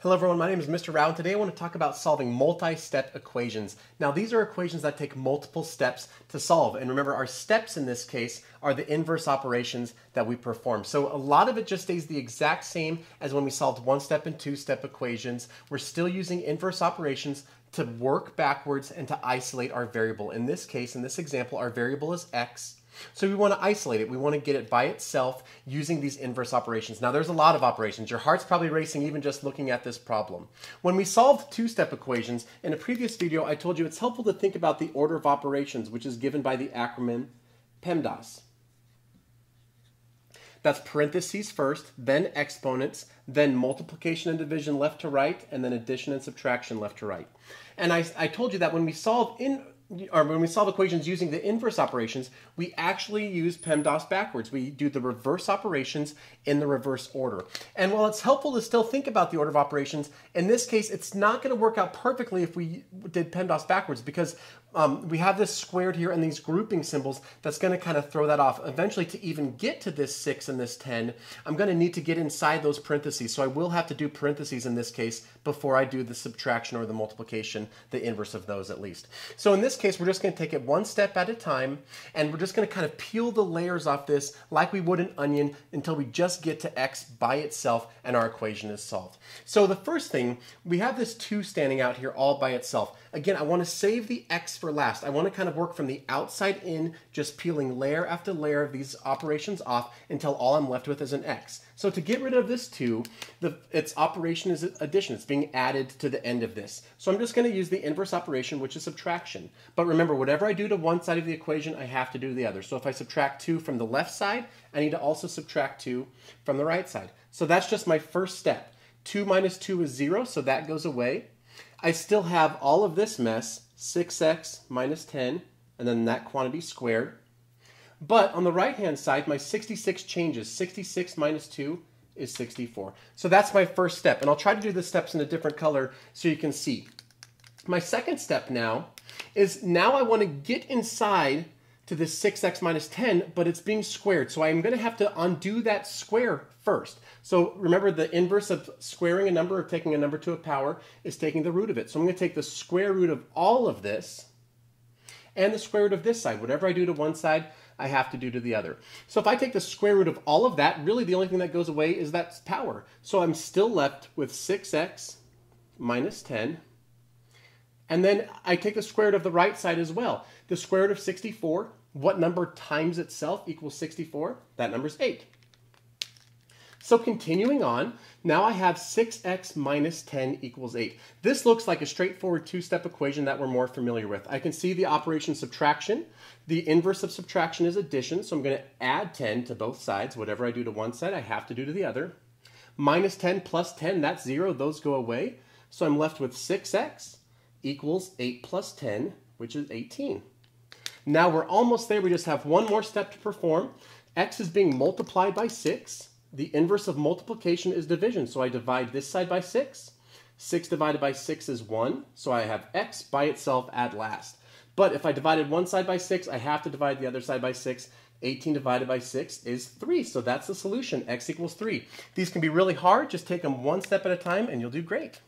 Hello everyone, my name is Mr. Rao, and today I want to talk about solving multi-step equations. Now these are equations that take multiple steps to solve, and remember our steps in this case are the inverse operations that we perform. So a lot of it just stays the exact same as when we solved one-step and two-step equations. We're still using inverse operations to work backwards and to isolate our variable. In this case, in this example, our variable is x. So we want to isolate it. We want to get it by itself using these inverse operations. Now there's a lot of operations. Your heart's probably racing even just looking at this problem. When we solved two-step equations, in a previous video I told you it's helpful to think about the order of operations, which is given by the acronym PEMDAS. That's parentheses first, then exponents, then multiplication and division left to right, and then addition and subtraction left to right. And I told you that when we solve equations using the inverse operations, we actually use PEMDAS backwards. We do the reverse operations in the reverse order. And while it's helpful to still think about the order of operations, in this case, it's not going to work out perfectly if we did PEMDAS backwards because we have this squared here and these grouping symbols that's going to kind of throw that off. Eventually, to even get to this 6 and this 10, I'm going to need to get inside those parentheses. So I will have to do parentheses in this case before I do the subtraction or the multiplication, the inverse of those at least. So in this case, we're just going to take it one step at a time, and we're just going to kind of peel the layers off this like we would an onion until we just get to x by itself and our equation is solved. So the first thing, we have this 2 standing out here all by itself. Again, I want to save the x for last. I want to kind of work from the outside in, just peeling layer after layer of these operations off until all I'm left with is an x. So to get rid of this 2, its operation is addition. It's being added to the end of this. So I'm just going to use the inverse operation, which is subtraction. But remember, whatever I do to one side of the equation, I have to do the other. So if I subtract 2 from the left side, I need to also subtract 2 from the right side. So that's just my first step. 2 minus 2 is 0, so that goes away. I still have all of this mess, 6x minus 10, and then that quantity squared. But on the right-hand side, my 66 changes. 66 minus 2 is 64. So that's my first step. And I'll try to do the steps in a different color so you can see. My second step now is I want to get inside to this 6x minus 10, but it's being squared. So I'm going to have to undo that square first. So remember, the inverse of squaring a number or taking a number to a power is taking the root of it. So I'm going to take the square root of all of this and the square root of this side. Whatever I do to one side, I have to do to the other. So if I take the square root of all of that, really the only thing that goes away is that power. So I'm still left with 6x minus 10. And then I take the square root of the right side as well. The square root of 64, what number times itself equals 64? That number is 8. So continuing on, now I have 6x minus 10 equals 8. This looks like a straightforward two-step equation that we're more familiar with. I can see the operation subtraction. The inverse of subtraction is addition, so I'm going to add 10 to both sides. Whatever I do to one side, I have to do to the other. Minus 10 plus 10, that's 0. Those go away. So I'm left with 6x equals 8 plus 10, which is 18. Now we're almost there. We just have one more step to perform. X is being multiplied by 6. The inverse of multiplication is division, so I divide this side by 6. 6 divided by 6 is 1, so I have x by itself at last. But if I divided one side by 6, I have to divide the other side by 6. 18 divided by 6 is 3, so that's the solution, x equals 3. These can be really hard. Just take them one step at a time, and you'll do great.